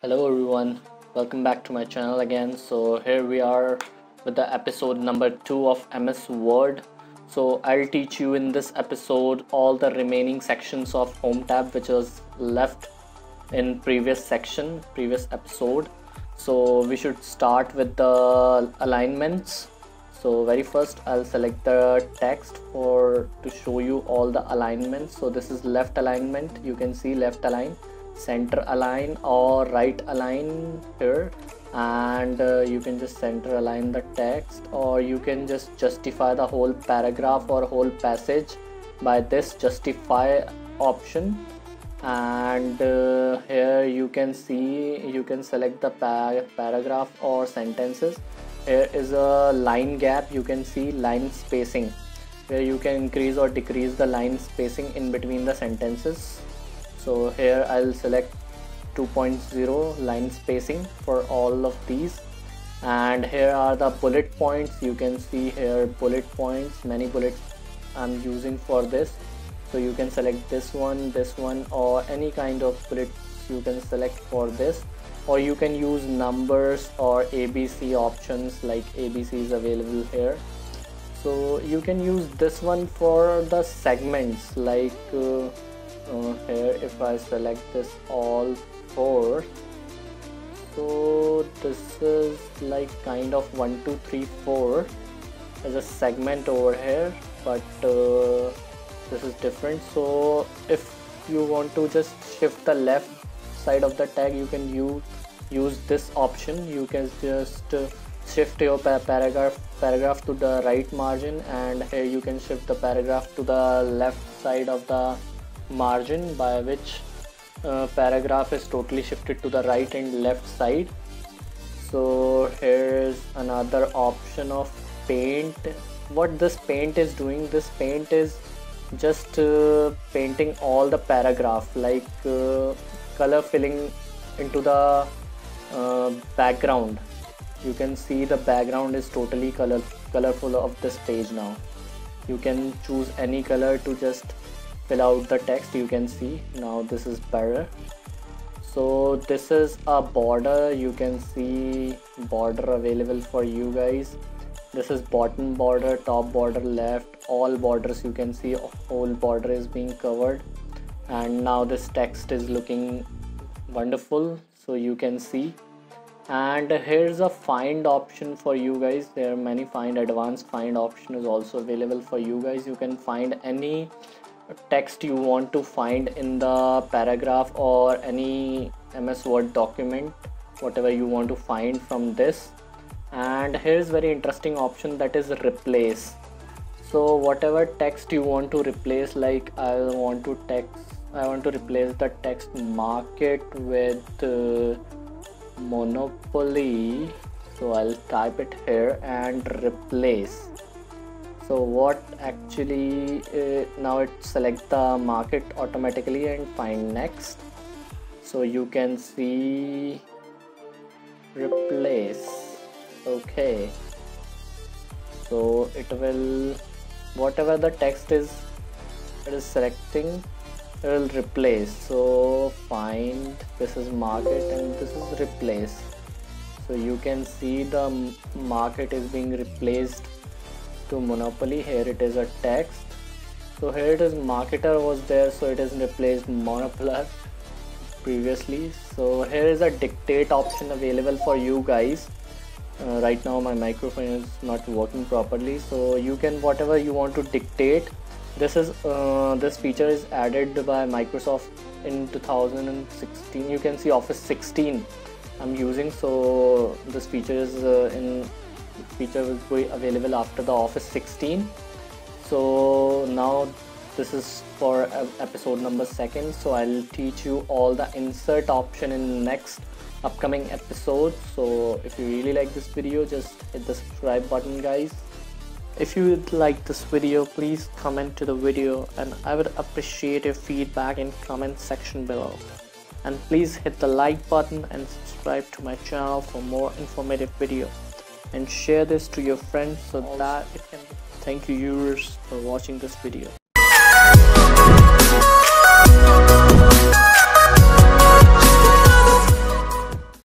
Hello everyone, welcome back to my channel again. So here we are with the episode number 2 of MS Word. So I'll teach you in this episode all the remaining sections of Home tab which was left in previous episode. So we should start with the alignments. So very first I'll select the text to show you all the alignments. So this is left alignment, you can see left align, center align or right align here, and you can just center align the text, or you can just justify the whole paragraph or whole passage by this justify option. And here you can see, you can select the paragraph or sentences. Here is a line gap, you can see line spacing, where you can increase or decrease the line spacing in between the sentences. So here I'll select 2.0 line spacing for all of these. And here are the bullet points, you can see here bullet points, many bullets I'm using for this. So you can select this one, or any kind of bullets you can select for this, or you can use numbers or ABC options, like ABC is available here. So you can use this one for the segments, like here if I select this all 4, so this is like kind of 1 2 3 4 as a segment over here, but this is different. So if you want to just shift the left side of the tag, you can use this option. You can just shift your paragraph to the right margin, and here you can shift the paragraph to the left side of the margin, by which paragraph is totally shifted to the right and left side. So here's another option of paint. What this paint is doing, this paint is just painting all the paragraph, like color filling into the background. You can see the background is totally colorful of this page. Now you can choose any color to just fill out the text. You can see now this is better. So this is a border, you can see border available for you guys. This is bottom border, top border, left, all borders, you can see whole border is being covered. And now this text is looking wonderful, so you can see. And here's a find option for you guys. There are many advanced find option is also available for you guys. You can find any text you want to find in the paragraph or any MS Word document, whatever you want to find from this. And here's very interesting option, that is replace. So whatever text you want to replace, like I want to replace the text market with monopoly, so I'll type it here and replace. So what actually now it selects the market automatically and find next. So you can see replace. Okay, so it will, whatever the text is it is selecting, it will replace. So find, this is market and this is replace. So you can see the market is being replaced to monopoly. Here it is a text, so here it is marketer was there, so it is replaced monopolar previously. So here is a dictate option available for you guys. Right now my microphone is not working properly, so you can whatever you want to dictate. This feature is added by Microsoft in 2016. You can see Office 16 I'm using, so this feature is feature will be available after the Office 16. So now this is for episode number 2. So I'll teach you all the insert option in next upcoming episode. So if you really like this video, just hit the subscribe button, guys. If you would like this video, please comment to the video, and I would appreciate your feedback in comment section below. And please hit the like button and subscribe to my channel for more informative video, and share this to your friends so that it can. Thank you viewers for watching this video.